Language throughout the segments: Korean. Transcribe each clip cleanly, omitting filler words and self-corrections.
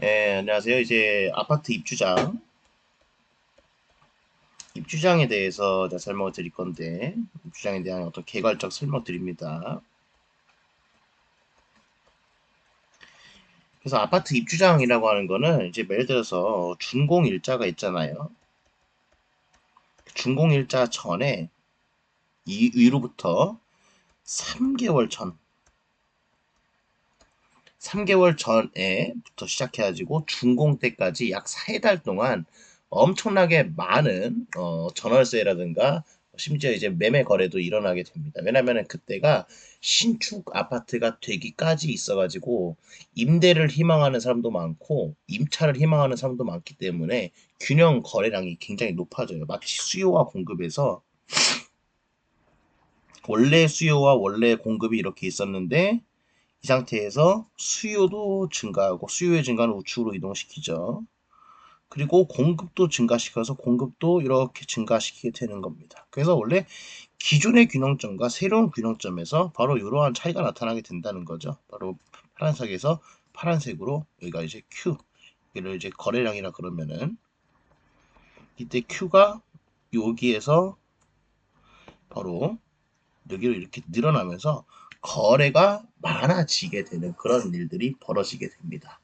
예, 안녕하세요. 이제 아파트 입주장에 대해서 제가 설명을 드릴 건데, 입주장에 대한 어떤 개괄적 설명 드립니다. 그래서 아파트 입주장이라고 하는 거는 이제 예를 들어서 준공일자가 있잖아요. 준공일자 전에 위로부터 3개월 전, 3개월 전에부터 시작해가지고 준공 때까지 약 4달 동안 엄청나게 많은 전월세라든가 심지어 이제 매매 거래도 일어나게 됩니다. 왜냐면은 그때가 신축 아파트가 되기까지 있어가지고 임대를 희망하는 사람도 많고 임차를 희망하는 사람도 많기 때문에 균형 거래량이 굉장히 높아져요. 마치 수요와 공급에서 원래 수요와 원래 공급이 이렇게 있었는데 이 상태에서 수요도 증가하고 수요의 증가는 우측으로 이동시키죠. 그리고 공급도 증가시켜서 공급도 이렇게 증가시키게 되는 겁니다. 그래서 원래 기존의 균형점과 새로운 균형점에서 바로 이러한 차이가 나타나게 된다는 거죠. 바로 파란색에서 파란색으로 여기가 이제 Q, 이를 이제 거래량이라 그러면은 이때 Q가 여기에서 바로 여기로 이렇게 늘어나면서 거래가 많아지게 되는 그런 일들이 벌어지게 됩니다.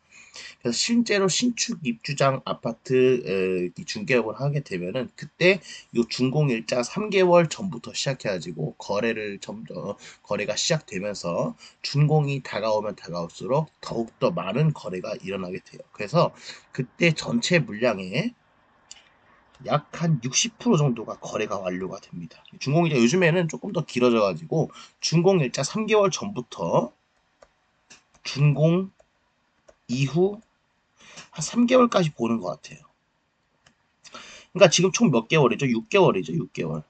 그래서 실제로 신축 입주장 아파트 중개업을 하게 되면은 그때 요 준공일자 3개월 전부터 시작해가지고 거래를 점점 거래가 시작되면서 준공이 다가오면 다가올수록 더욱더 많은 거래가 일어나게 돼요. 그래서 그때 전체 물량의 약 한 60% 정도가 거래가 완료가 됩니다. 준공일자 요즘에는 조금 더 길어져가지고 준공일자 3개월 전부터 준공 이후 한 3개월까지 보는 것 같아요. 그러니까 지금 총 몇 개월이죠? 6개월이죠. 6개월.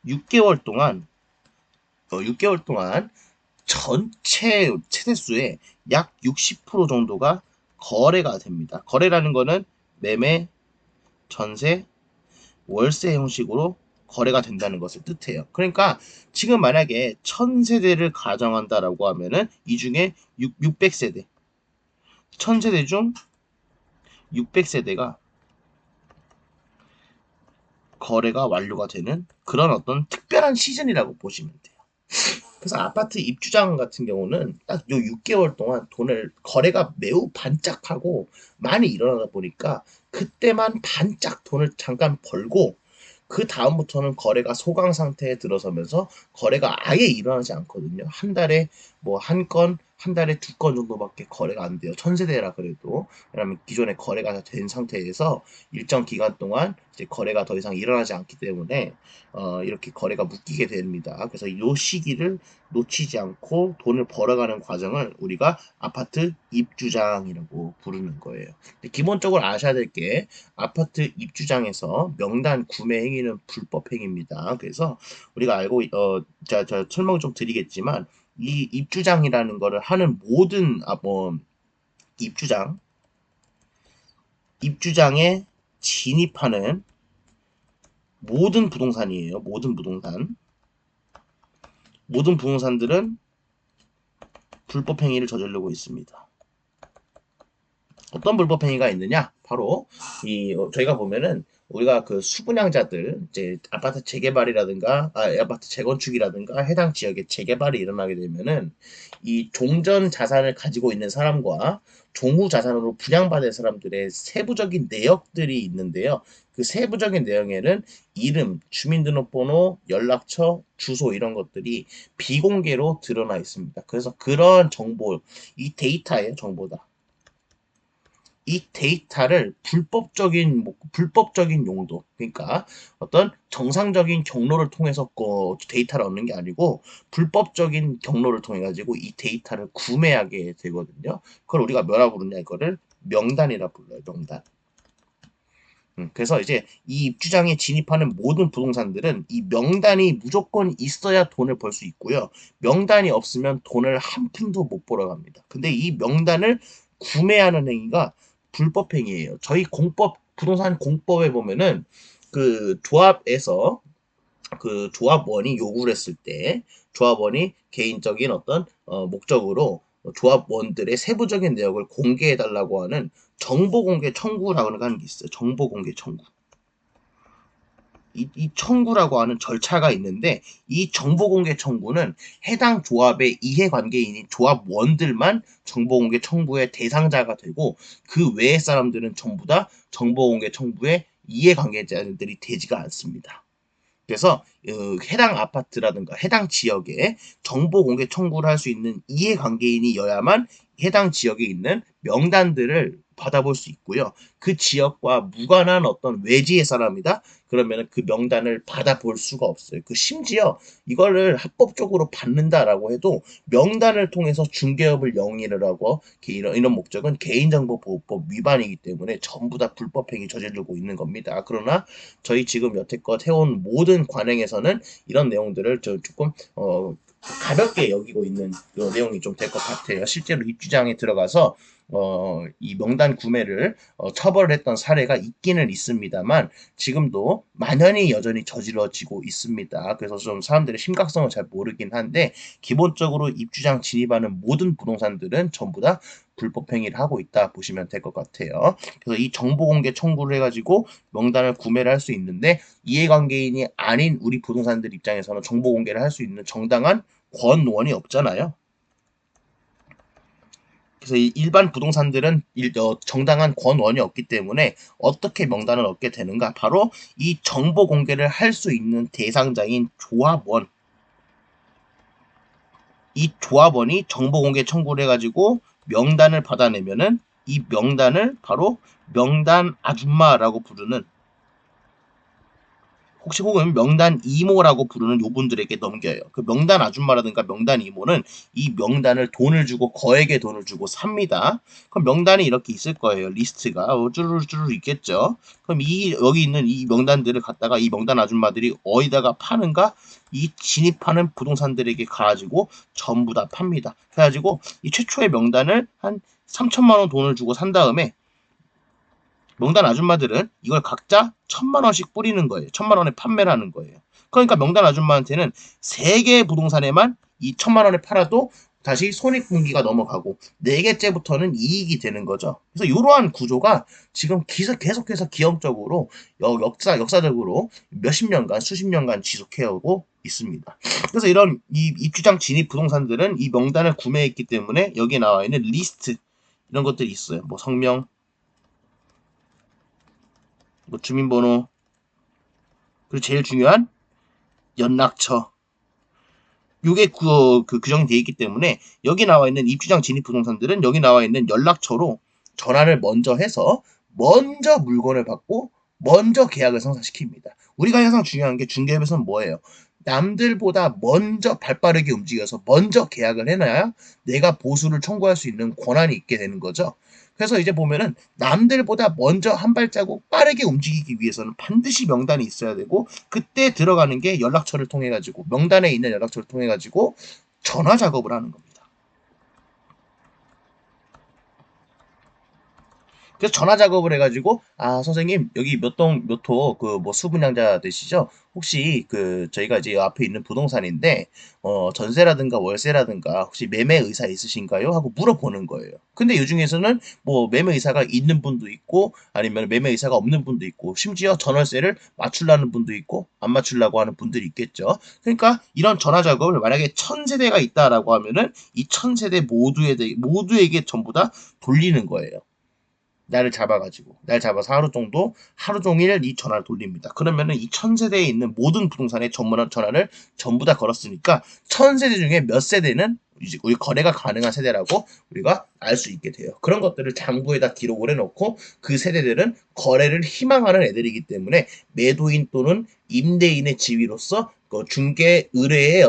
6개월 동안 6개월 동안 전체 세대수의 약 60% 정도가 거래가 됩니다. 거래라는 거는 매매, 전세, 월세 형식으로 거래가 된다는 것을 뜻해요. 그러니까 지금 만약에 1000세대를 가정한다라고 하면은 이 중에 600세대, 1000세대 중 600세대가 거래가 완료가 되는 그런 어떤 특별한 시즌이라고 보시면 돼요. 그래서 아파트 입주장 같은 경우는 딱 요 6개월 동안 돈을 거래가 매우 반짝하고 많이 일어나다 보니까 그때만 반짝 돈을 잠깐 벌고 그 다음부터는 거래가 소강 상태에 들어서면서 거래가 아예 일어나지 않거든요. 한 달에 뭐 한 건, 한 달에 2건 정도밖에 거래가 안 돼요. 천세대라 그래도. 왜냐면 기존에 거래가 다 된 상태에서 일정 기간 동안 이제 거래가 더 이상 일어나지 않기 때문에 이렇게 거래가 묶이게 됩니다. 그래서 이 시기를 놓치지 않고 돈을 벌어가는 과정을 우리가 아파트 입주장이라고 부르는 거예요. 기본적으로 아셔야 될 게 아파트 입주장에서 명단 구매 행위는 불법 행위입니다. 그래서 우리가 알고 자 설명 좀 드리겠지만 이 입주장이라는 거를 하는 모든 입주장 입주장에 진입하는 모든 부동산이에요. 모든 부동산들은 불법 행위를 저지르고 있습니다. 어떤 불법 행위가 있느냐? 바로 저희가 보면은 우리가 그 수분양자들 이제 아파트 재개발이라든가 아파트 재건축이라든가 해당 지역에 재개발이 일어나게 되면은 이 종전 자산을 가지고 있는 사람과 종후 자산으로 분양받은 사람들의 세부적인 내역들이 있는데요. 그 세부적인 내용에는 이름, 주민등록번호, 연락처, 주소 이런 것들이 비공개로 드러나 있습니다. 그래서 그런 정보, 이 데이터예요, 정보다. 이 데이터를 불법적인 용도, 그러니까 어떤 정상적인 경로를 통해서 데이터를 얻는 게 아니고 불법적인 경로를 통해 가지고 이 데이터를 구매하게 되거든요. 그걸 우리가 뭐라 부르냐, 이거를 명단이라 불러요. 명단. 그래서 이제 이 입주장에 진입하는 모든 부동산들은 이 명단이 무조건 있어야 돈을 벌 수 있고요. 명단이 없으면 돈을 한 푼도 못 벌어갑니다. 근데 이 명단을 구매하는 행위가 불법 행위예요. 저희 부동산 공법에 보면은 그 조합에서 그 조합원이 요구를 했을 때 조합원이 개인적인 어떤 목적으로 조합원들의 세부적인 내역을 공개해달라고 하는 정보공개 청구라고 하는 게 있어요. 정보공개 청구. 이 청구라고 하는 절차가 있는데 이 정보공개 청구는 해당 조합의 이해관계인인 조합원들만 정보공개 청구의 대상자가 되고 그 외의 사람들은 전부 다 정보공개 청구의 이해관계자들이 되지가 않습니다. 그래서 해당 아파트라든가 해당 지역에 정보공개 청구를 할 수 있는 이해관계인이어야만 해당 지역에 있는 명단들을 받아볼 수 있고요. 그 지역과 무관한 어떤 외지의 사람이다? 그러면 그 명단을 받아볼 수가 없어요. 그 심지어 이거를 합법적으로 받는다라고 해도 명단을 통해서 중개업을 영위를 하고 이런 목적은 개인정보보호법 위반이기 때문에 전부 다 불법행위 저지르고 있는 겁니다. 그러나 저희 지금 여태껏 해온 모든 관행에서는 이런 내용들을 조금 가볍게 여기고 있는 내용이 좀 될 것 같아요. 실제로 입주장에 들어가서 이 명단 구매를 처벌했던 사례가 있기는 있습니다만 지금도 만연히 여전히 저질러지고 있습니다. 그래서 좀 사람들의 심각성을 잘 모르긴 한데 기본적으로 입주장 진입하는 모든 부동산들은 전부 다 불법 행위를 하고 있다 보시면 될 것 같아요. 그래서 이 정보공개 청구를 해가지고 명단을 구매를 할 수 있는데 이해관계인이 아닌 우리 부동산들 입장에서는 정보공개를 할 수 있는 정당한 권원이 없잖아요. 그래서 이 일반 부동산들은 정당한 권원이 없기 때문에 어떻게 명단을 얻게 되는가? 바로 이 정보 공개를 할 수 있는 대상자인 조합원. 이 조합원이 정보 공개 청구를 해가지고 명단을 받아내면은 이 명단을 바로 명단 아줌마라고 부르는 혹은 명단 이모라고 부르는 요분들에게 넘겨요. 그 명단 아줌마라든가 명단 이모는 이 명단을 돈을 주고 거액의 돈을 주고 삽니다. 그럼 명단이 이렇게 있을 거예요. 리스트가 쭈루쭈루 있겠죠. 그럼 여기 있는 이 명단들을 갖다가 이 명단 아줌마들이 어디다가 파는가? 이 진입하는 부동산들에게 가가지고 전부 다 팝니다. 그래가지고 이 최초의 명단을 한 3천만 원 돈을 주고 산 다음에 명단 아줌마들은 이걸 각자 1,000만 원씩 뿌리는 거예요. 1,000만 원에 판매를 하는 거예요. 그러니까 명단 아줌마한테는 3개의 부동산에만 이 1,000만 원에 팔아도 다시 손익분기가 넘어가고 4개째부터는 이익이 되는 거죠. 그래서 이러한 구조가 지금 계속해서 기형적으로 역사적으로 몇십 년간 수십 년간 지속해오고 있습니다. 그래서 이런 이 입주장 진입 부동산들은 이 명단을 구매했기 때문에 여기 나와 있는 리스트 이런 것들이 있어요. 뭐 성명, 뭐 주민번호, 그리고 제일 중요한 연락처. 요게 규정이 되어 있기 때문에 여기 나와 있는 입주장 진입 부동산들은 여기 나와 있는 연락처로 전화를 먼저 해서 먼저 물건을 받고 먼저 계약을 성사시킵니다. 우리가 항상 중요한 게 중개업에서는 뭐예요? 남들보다 먼저 발빠르게 움직여서 먼저 계약을 해놔야 내가 보수를 청구할 수 있는 권한이 있게 되는 거죠. 그래서 이제 보면은 남들보다 먼저 한 발자국 빠르게 움직이기 위해서는 반드시 명단이 있어야 되고 그때 들어가는 게 연락처를 통해 가지고 명단에 있는 연락처를 통해 가지고 전화 작업을 하는 겁니다. 그래서 전화 작업을 해가지고 아 선생님 여기 몇 동 몇 호 그 뭐 수분양자 되시죠? 혹시 그 저희가 이제 앞에 있는 부동산인데 전세라든가 월세라든가 혹시 매매 의사 있으신가요? 하고 물어보는 거예요. 근데 이 중에서는 뭐 매매 의사가 있는 분도 있고 아니면 매매 의사가 없는 분도 있고 심지어 전월세를 맞추려는 분도 있고 안 맞추려고 하는 분들이 있겠죠. 그러니까 이런 전화 작업을 만약에 1,000세대가 있다라고 하면은 이 1,000세대 모두에게 전부 다 돌리는 거예요. 날 잡아서 하루 종일 이 전화를 돌립니다. 그러면은 이 1,000세대에 있는 모든 부동산의 전화를 전부 다 걸었으니까 1,000세대 중에 몇 세대는 이제 우리 거래가 가능한 세대라고 우리가 알 수 있게 돼요. 그런 것들을 장부에다 기록을 해놓고 그 세대들은 거래를 희망하는 애들이기 때문에 매도인 또는 임대인의 지위로서 중개 의뢰의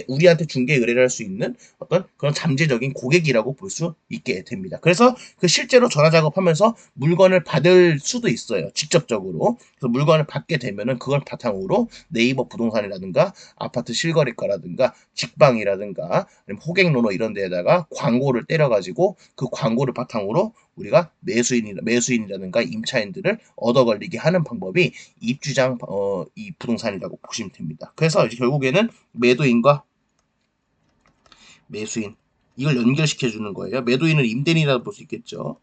우리한테 중개 의뢰를 할 수 있는 어떤 그런 잠재적인 고객이라고 볼 수 있게 됩니다. 그래서 그 실제로 전화 작업하면서 물건을 받을 수도 있어요. 직접적으로. 그래서 물건을 받게 되면은 그걸 바탕으로 네이버 부동산이라든가 아파트 실거래가라든가 직방이라든가 아니면 호갱로너 이런 데에다가 광고를 때려가지고 그 광고를 바탕으로 우리가 매수인이라든가 임차인들을 얻어 걸리게 하는 방법이 입주장 이 부동산이라고 보시면 됩니다. 그래서 이제 결국에는 매도인과 매수인 이걸 연결시켜 주는 거예요. 매도인은 임대인이라고 볼 수 있겠죠.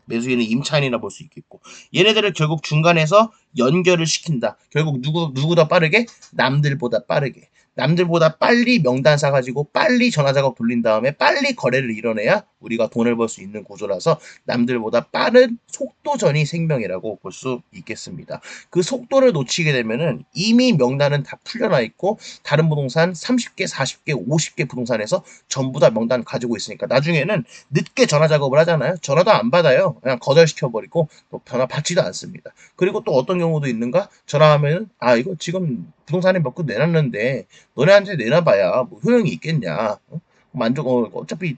매수인은 임차인이라 볼 수 있겠고, 얘네들을 결국 중간에서 연결을 시킨다. 결국 누구보다 빠르게? 남들보다 빠르게. 남들보다 빨리 명단 사가지고 빨리 전화작업 돌린 다음에 빨리 거래를 이뤄내야 우리가 돈을 벌 수 있는 구조라서 남들보다 빠른 속도전이 생명이라고 볼 수 있겠습니다. 그 속도를 놓치게 되면은 이미 명단은 다 풀려나 있고 다른 부동산 30개, 40개, 50개 부동산에서 전부 다 명단 가지고 있으니까 나중에는 늦게 전화 작업을 하잖아요. 전화도 안 받아요. 그냥 거절시켜버리고 또 전화 받지도 않습니다. 그리고 또 어떤 경우도 있는가? 전화하면 이거 지금 부동산에 몇 건 내놨는데 너네한테 내놔봐야 뭐 효용이 있겠냐? 어차피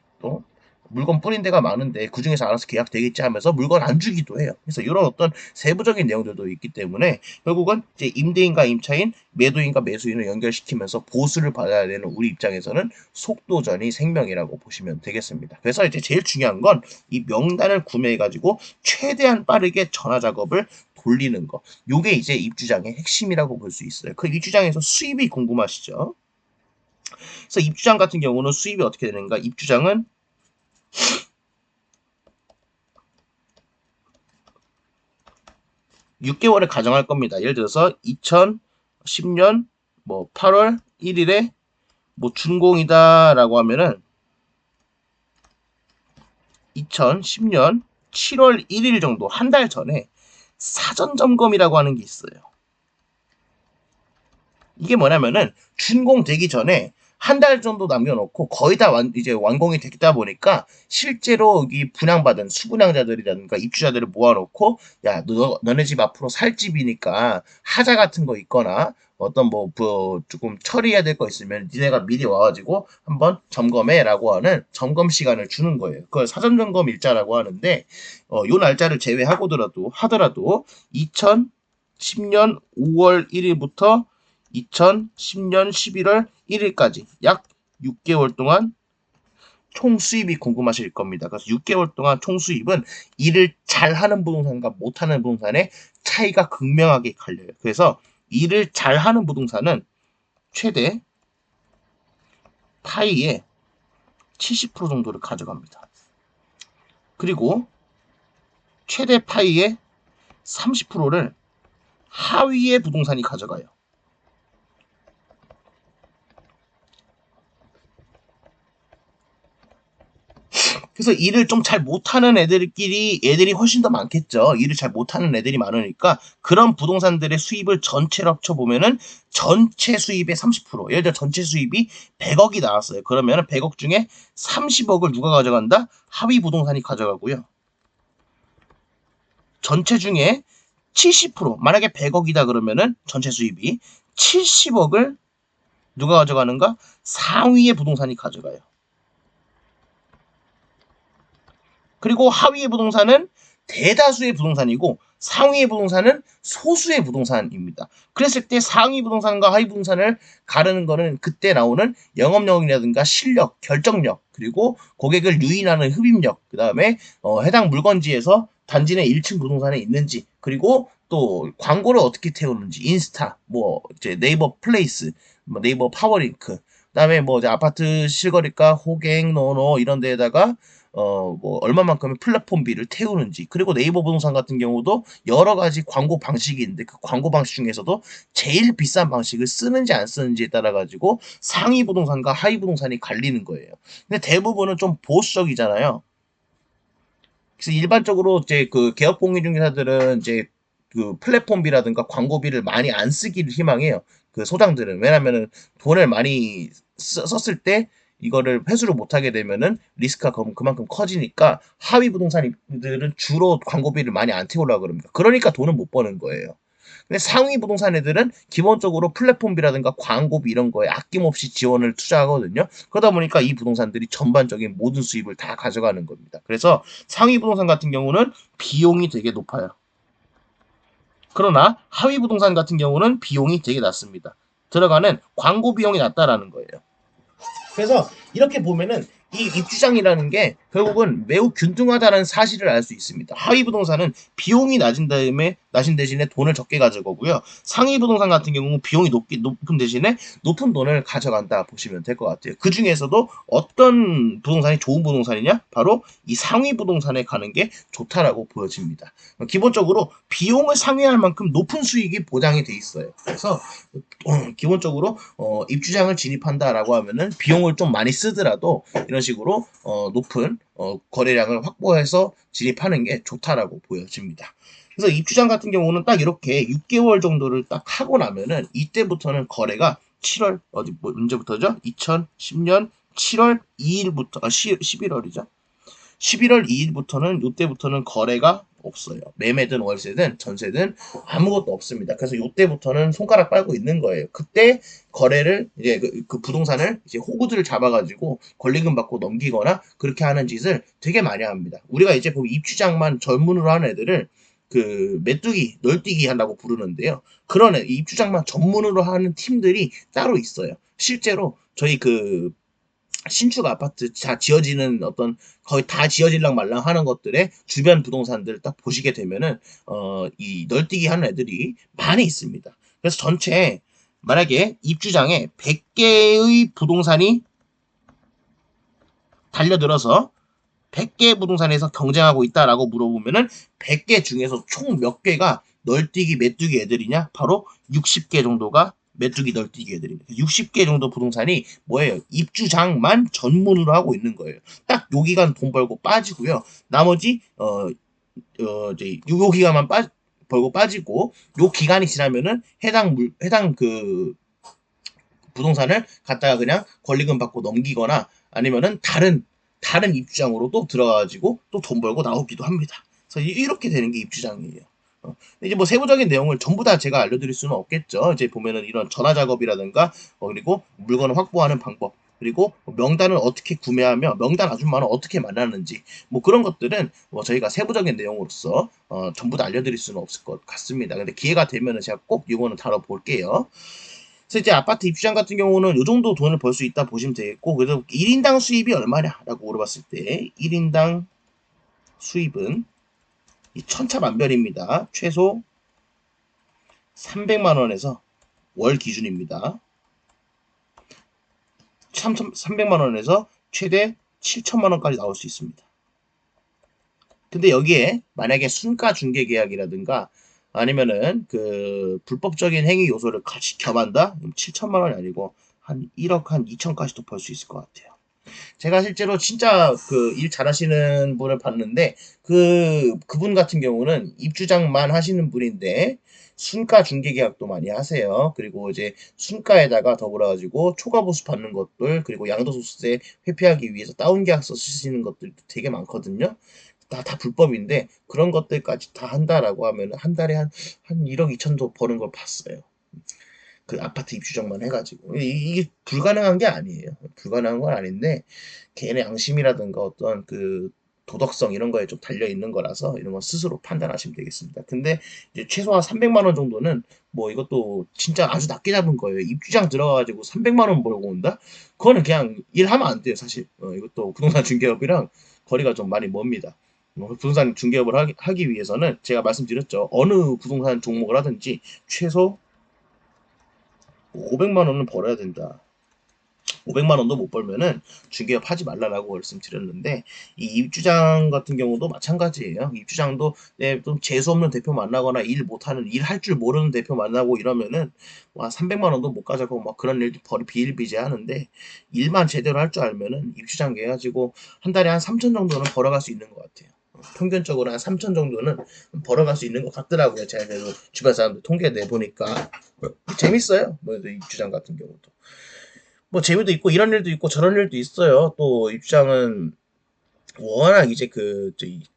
물건 뿌린 데가 많은데 그 중에서 알아서 계약 되겠지 하면서 물건 안 주기도 해요. 그래서 이런 어떤 세부적인 내용들도 있기 때문에 결국은 이제 임대인과 임차인, 매도인과 매수인을 연결시키면서 보수를 받아야 되는 우리 입장에서는 속도전이 생명이라고 보시면 되겠습니다. 그래서 이제 제일 중요한 건 이 명단을 구매해가지고 최대한 빠르게 전화 작업을 돌리는 거. 요게 이제 입주장의 핵심이라고 볼 수 있어요. 그 입주장에서 수입이 궁금하시죠? 그래서 입주장 같은 경우는 수입이 어떻게 되는가? 입주장은 6개월을 가정할 겁니다. 예를 들어서 2010년 뭐 8월 1일에 뭐 준공이다라고 하면은 2010년 7월 1일 정도 한 달 전에 사전 점검이라고 하는 게 있어요. 이게 뭐냐면은 준공되기 전에 한 달 정도 남겨놓고 거의 다 이제 완공이 됐다 보니까 실제로 여기 분양받은 수분양자들이라든가 입주자들을 모아놓고 야 너네 집 앞으로 살 집이니까 하자 같은 거 있거나 어떤 뭐 조금 처리해야 될 거 있으면 니네가 미리 와가지고 한번 점검해라고 하는 점검 시간을 주는 거예요. 그걸 사전 점검 일자라고 하는데 요 날짜를 하더라도 2010년 5월 1일부터 2010년 11월 1일까지 약 6개월 동안 총 수입이 궁금하실 겁니다. 그래서 6개월 동안 총 수입은 일을 잘하는 부동산과 못하는 부동산의 차이가 극명하게 갈려요. 그래서 일을 잘하는 부동산은 최대 파이의 70% 정도를 가져갑니다. 그리고 최대 파이의 30%를 하위의 부동산이 가져가요. 그래서 일을 좀 잘 못하는 애들이 훨씬 더 많겠죠. 일을 잘 못하는 애들이 많으니까 그런 부동산들의 수입을 전체로 합쳐보면은 전체 수입의 30%, 예를 들어 전체 수입이 100억이 나왔어요. 그러면 100억 중에 30억을 누가 가져간다? 하위 부동산이 가져가고요. 전체 중에 70%, 만약에 100억이다 그러면은 전체 수입이 70억을 누가 가져가는가? 상위의 부동산이 가져가요. 그리고 하위의 부동산은 대다수의 부동산이고 상위의 부동산은 소수의 부동산입니다. 그랬을 때 상위 부동산과 하위 부동산을 가르는 거는 그때 나오는 영업력이라든가 실력, 결정력, 그리고 고객을 유인하는 흡입력, 그 다음에 해당 물건지에서 단지 내 1층 부동산에 있는지, 그리고 또 광고를 어떻게 태우는지, 인스타, 뭐 이제 네이버 플레이스, 뭐 네이버 파워링크, 그다음에 뭐 이제 아파트 실거래가, 호갱, 노노 이런 데에다가 뭐 얼마만큼의 플랫폼비를 태우는지, 그리고 네이버 부동산 같은 경우도 여러 가지 광고 방식이 있는데 그 광고 방식 중에서도 제일 비싼 방식을 쓰는지 안 쓰는지에 따라 가지고 상위 부동산과 하위 부동산이 갈리는 거예요. 근데 대부분은 좀 보수적이잖아요. 그래서 일반적으로 이제 그 개업 공인중개사들은 이제 그 플랫폼비라든가 광고비를 많이 안 쓰기를 희망해요. 그 소장들은. 왜냐면은 돈을 많이 썼을 때 이거를 회수를 못하게 되면은 리스크가 그만큼 커지니까 하위 부동산들은 주로 광고비를 많이 안 태우려고 그럽니다. 그러니까 돈을 못 버는 거예요. 근데 상위 부동산 애들은 기본적으로 플랫폼비라든가 광고비 이런 거에 아낌없이 지원을 투자하거든요. 그러다 보니까 이 부동산들이 전반적인 모든 수입을 다 가져가는 겁니다. 그래서 상위 부동산 같은 경우는 비용이 되게 높아요. 그러나 하위 부동산 같은 경우는 비용이 되게 낮습니다. 들어가는 광고 비용이 낮다라는 거예요. 그래서 이렇게 보면은 이 입주장이라는 게 결국은 매우 균등하다는 사실을 알 수 있습니다. 하위 부동산은 비용이 낮은 대신에 돈을 적게 가져가고요. 상위 부동산 같은 경우는 비용이 높은 대신에 높은 돈을 가져간다 보시면 될 것 같아요. 그 중에서도 어떤 부동산이 좋은 부동산이냐? 바로 이 상위 부동산에 가는 게 좋다라고 보여집니다. 기본적으로 비용을 상회할 만큼 높은 수익이 보장이 돼 있어요. 그래서 기본적으로 입주장을 진입한다라고 하면은 비용을 좀 많이 쓰더라도 이런 식으로 높은 거래량을 확보해서 진입하는 게 좋다라고 보여집니다. 그래서 입주장 같은 경우는 딱 이렇게 6개월 정도를 딱 하고 나면은 이때부터는 거래가 7월 언제부터죠? 2010년 7월 2일부터 11월이죠. 11월 2일부터는 이때부터는 거래가 없어요. 매매든 월세든 전세든 아무것도 없습니다. 그래서 이때부터는 손가락 빨고 있는 거예요. 그때 거래를 이제 그 부동산을 이제 호구들을 잡아가지고 권리금 받고 넘기거나 그렇게 하는 짓을 되게 많이 합니다. 우리가 이제 보면 입주장만 전문으로 하는 애들을 그 메뚜기, 널뛰기 한다고 부르는데요. 그런 입주장만 전문으로 하는 팀들이 따로 있어요. 실제로 저희 그 신축 아파트 다 지어지는 어떤 거의 다 지어질랑 말랑 하는 것들의 주변 부동산들 딱 보시게 되면은 이 널뛰기 하는 애들이 많이 있습니다. 그래서 전체 만약에 입주장에 100개의 부동산이 달려들어서 100개 부동산에서 경쟁하고 있다라고 물어보면은 100개 중에서 총 몇 개가 널뛰기 메뚜기 애들이냐? 바로 60개 정도가 메뚜기 널뛰기 애들입니다. 60개 정도 부동산이 뭐예요? 입주장만 전문으로 하고 있는 거예요. 딱 요 기간 돈 벌고 빠지고요. 나머지 이제 요 기간만 벌고 빠지고 요 기간이 지나면은 해당 그 부동산을 갖다가 그냥 권리금 받고 넘기거나 아니면은 다른 입주장으로 또 들어가가지고 또 돈 벌고 나오기도 합니다. 그래서 이렇게 되는 게 입주장이에요. 이제 뭐 세부적인 내용을 전부 다 제가 알려드릴 수는 없겠죠. 이제 보면은 이런 전화 작업이라든가 그리고 물건을 확보하는 방법 그리고 명단을 어떻게 구매하며 명단 아줌마는 어떻게 만나는지 뭐 그런 것들은 뭐 저희가 세부적인 내용으로서 전부 다 알려드릴 수는 없을 것 같습니다. 근데 기회가 되면은 제가 꼭 이거는 다뤄볼게요. 그래서 이제 아파트 입주장 같은 경우는 요 정도 돈을 벌 수 있다 보시면 되겠고 그래서 1인당 수입이 얼마냐라고 물어봤을 때 1인당 수입은 천차만별입니다. 최소 300만 원에서 월 기준입니다. 300만 원에서 최대 7천만 원까지 나올 수 있습니다. 근데 여기에 만약에 순가 중개 계약이라든가 아니면은 그 불법적인 행위 요소를 같이 겸한다? 7천만 원이 아니고 한 1억 한 2천까지도 벌 수 있을 것 같아요. 제가 실제로 진짜 그 일 잘하시는 분을 봤는데 그분 같은 경우는 입주장만 하시는 분인데 순가 중개 계약도 많이 하세요. 그리고 이제 순가에다가 더불어 가지고 초과 보수 받는 것들 그리고 양도소득세 회피하기 위해서 다운 계약서 쓰시는 것들도 되게 많거든요. 다 불법인데 그런 것들까지 다 한다라고 하면 한 달에 한 1억 2천도 버는 걸 봤어요. 그 아파트 입주정만 해가지고 이게 불가능한 게 아니에요. 불가능한 건 아닌데 개인의 양심이라든가 어떤 그 도덕성 이런 거에 좀 달려 있는 거라서 이런 건 스스로 판단하시면 되겠습니다. 근데 이제 최소한 300만 원 정도는 뭐 이것도 진짜 아주 낮게 잡은 거예요. 입주장 들어가가지고 300만 원 벌고 온다? 그거는 그냥 일하면 안 돼요, 사실. 이것도 부동산 중개업이랑 거리가 좀 많이 멉니다. 부동산 중개업을 하기 위해서는 제가 말씀드렸죠. 어느 부동산 종목을 하든지 최소 500만 원은 벌어야 된다. 500만 원도 못 벌면은 중개업 하지 말라라고 말씀드렸는데 이 입주장 같은 경우도 마찬가지예요. 입주장도 좀 재수 없는 대표 만나거나 일 못하는 일 할 줄 모르는 대표 만나고 이러면은 와 300만 원도 못 가져고 막 그런 일도 비일비재하는데 일만 제대로 할 줄 알면은 입주장 해가지고 한 달에 한 3천 정도는 벌어갈 수 있는 것 같아요. 평균적으로 한 3천 정도는 벌어갈 수 있는 것 같더라고요. 제가 그래도 주변 사람들 통계 내보니까 재밌어요. 뭐 입주장 같은 경우도. 뭐 재미도 있고 이런 일도 있고 저런 일도 있어요. 또 입장은 워낙 이제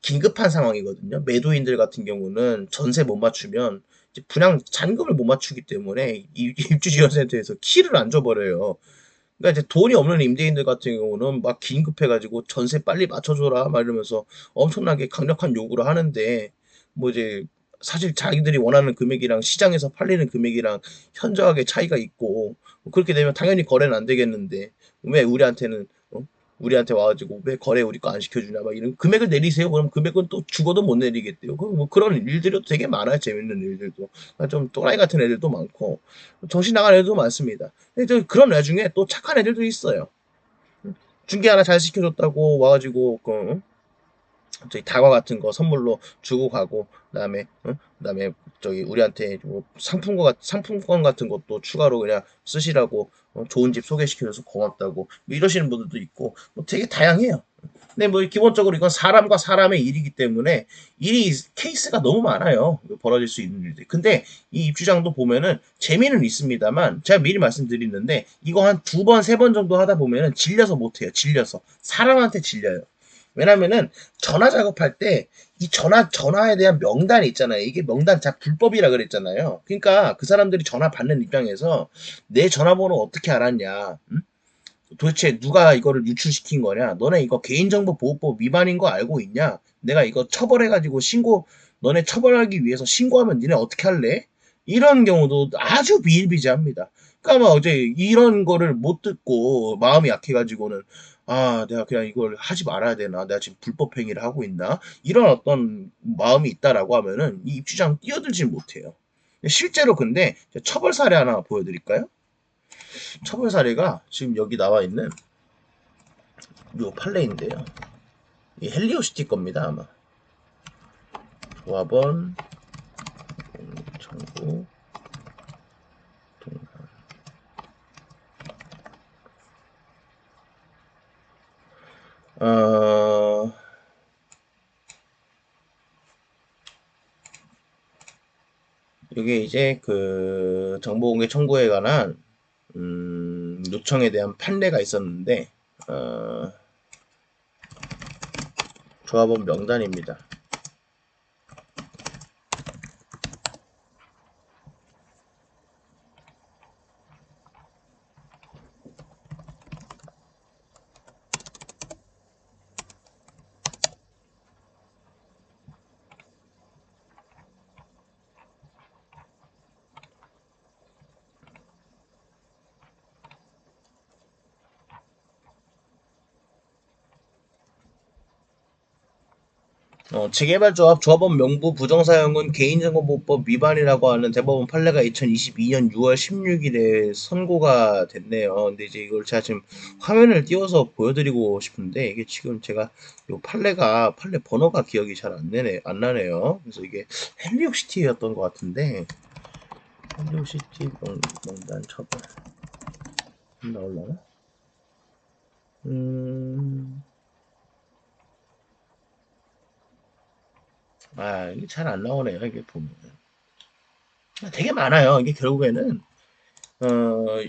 긴급한 상황이거든요. 매도인들 같은 경우는 전세 못 맞추면 이제 분양 잔금을 못 맞추기 때문에 입주지원센터에서 키를 안 줘버려요. 그러니까 이제 돈이 없는 임대인들 같은 경우는 막 긴급해가지고 전세 빨리 맞춰줘라 막 이러면서 엄청나게 강력한 요구를 하는데 뭐 이제 사실 자기들이 원하는 금액이랑 시장에서 팔리는 금액이랑 현저하게 차이가 있고 그렇게 되면 당연히 거래는 안 되겠는데 왜 우리한테는 우리한테 와가지고 왜 거래 우리 거 안 시켜주냐 막 이런 금액을 내리세요. 그럼 금액은 또 죽어도 못 내리겠대요. 뭐 그런 일들이 되게 많아요. 재밌는 일들도. 좀 또라이 같은 애들도 많고 정신 나간 애들도 많습니다. 근데 그런 와중에 또 착한 애들도 있어요. 중개 하나 잘 시켜줬다고 와가지고 저기 다과 같은 거 선물로 주고 가고 그다음에 그다음에 저기 우리한테 뭐 상품권 같은 것도 추가로 그냥 쓰시라고 좋은 집 소개시켜줘서 고맙다고 뭐 이러시는 분들도 있고 뭐 되게 다양해요. 근데 뭐 기본적으로 이건 사람과 사람의 일이기 때문에 일이 케이스가 너무 많아요. 벌어질 수 있는 일들. 근데 이 입주장도 보면은 재미는 있습니다만 제가 미리 말씀드리는데 이거 한 두 번, 세 번 정도 하다 보면은 질려서 못해요. 질려서 사람한테 질려요. 왜냐면은 전화 작업할 때 이 전화에 대한 명단이 있잖아요. 이게 명단 자 불법이라 그랬잖아요. 그러니까 그 사람들이 전화 받는 입장에서 내 전화번호 어떻게 알았냐? 응? 도대체 누가 이거를 유출시킨 거냐? 너네 이거 개인정보보호법 위반인 거 알고 있냐? 내가 이거 처벌해가지고 너네 처벌하기 위해서 신고하면 니네 어떻게 할래? 이런 경우도 아주 비일비재합니다. 그러니까 막 어제 이런 거를 못 듣고 마음이 약해가지고는 내가 그냥 이걸 하지 말아야 되나? 내가 지금 불법 행위를 하고 있나? 이런 어떤 마음이 있다라고 하면은 이 입주장 뛰어들지 못해요. 실제로 근데 처벌 사례 하나 보여드릴까요? 처벌 사례가 지금 여기 나와 있는 요 판례인데요. 이 헬리오시티 겁니다, 아마. 조합원, 청구, 어, 이게 이제 그 정보공개 청구에 관한 요청에 대한 판례가 있었는데 조합원 명단입니다. 재개발조합 조합원 명부 부정사용은 개인정보보호법 위반이라고 하는 대법원 판례가 2022년 6월 16일에 선고가 됐네요. 근데 이제 이걸 제가 지금 화면을 띄워서 보여드리고 싶은데 이게 지금 제가 요 판례 번호가 기억이 잘 안 나네요. 그래서 이게 헬리옥시티였던 것 같은데 헬리옥시티 명단 처벌 나올라나? 음, 이게 잘 안 나오네요. 이게 보면 되게 많아요. 이게 결국에는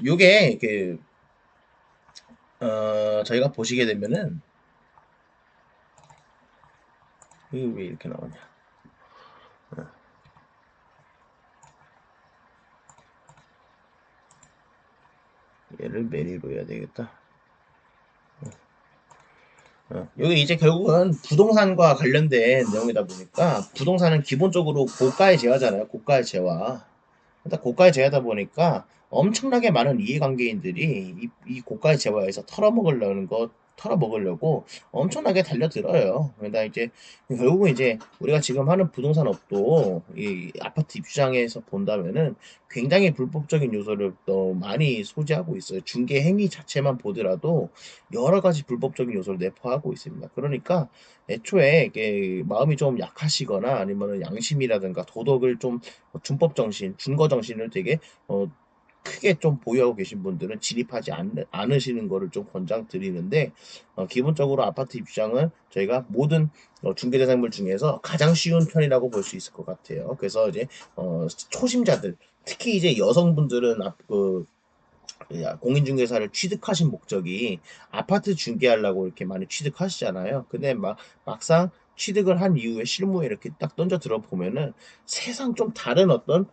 요게 저희가 보시게 되면은 이게 왜 이렇게 나오냐? 얘를 메뉴로 해야 되겠다. 여기 이제 결국은 부동산과 관련된 내용이다 보니까 부동산은 기본적으로 고가의 재화잖아요. 고가의 재화. 일단 고가의 재화다 보니까 엄청나게 많은 이해관계인들이 이 고가의 재화에서 털어먹으려고 엄청나게 달려들어요. 그러다 이제 결국은 이제 우리가 지금 하는 부동산 업도 이 아파트 입주장에서 본다면은 굉장히 불법적인 요소를 또 많이 소지하고 있어요. 중개 행위 자체만 보더라도 여러 가지 불법적인 요소를 내포하고 있습니다. 그러니까 애초에 이게 마음이 좀 약하시거나 아니면은 양심이라든가 도덕을 좀 준법 정신, 준거 정신을 되게 크게 좀 보유하고 계신 분들은 진입하지 않으시는 거를 좀 권장드리는데 기본적으로 아파트 입주장은 저희가 모든 중개대상물 중에서 가장 쉬운 편이라고 볼 수 있을 것 같아요. 그래서 이제 초심자들 특히 이제 여성분들은 공인중개사를 취득하신 목적이 아파트 중개하려고 이렇게 많이 취득하시잖아요. 근데 막상 취득을 한 이후에 실무에 이렇게 딱 던져 들어보면은 세상 좀 다른 어떤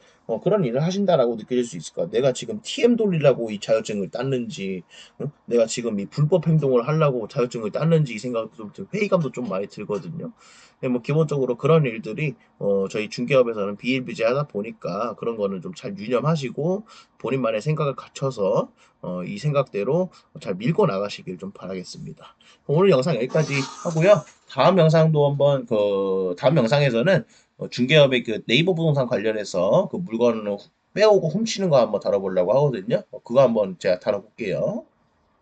그런 일을 하신다라고 느껴질 수 있을 거야. 내가 지금 TM 돌리려고 이 자격증을 땄는지, 응? 내가 지금 이 불법 행동을 하려고 자격증을 땄는지 이 생각도 좀 회의감도 좀 많이 들거든요. 근데 뭐 기본적으로 그런 일들이 저희 중개업에서는 비일비재하다 보니까 그런 거는 좀 잘 유념하시고 본인만의 생각을 갖춰서 이 생각대로 잘 밀고 나가시길 좀 바라겠습니다. 오늘 영상 여기까지 하고요. 다음 영상도 한번 다음 영상에서는 중개업의 그 네이버 부동산 관련해서 그 물건을 빼오고 훔치는 거 한번 다뤄보려고 하거든요. 그거 한번 제가 다뤄볼게요.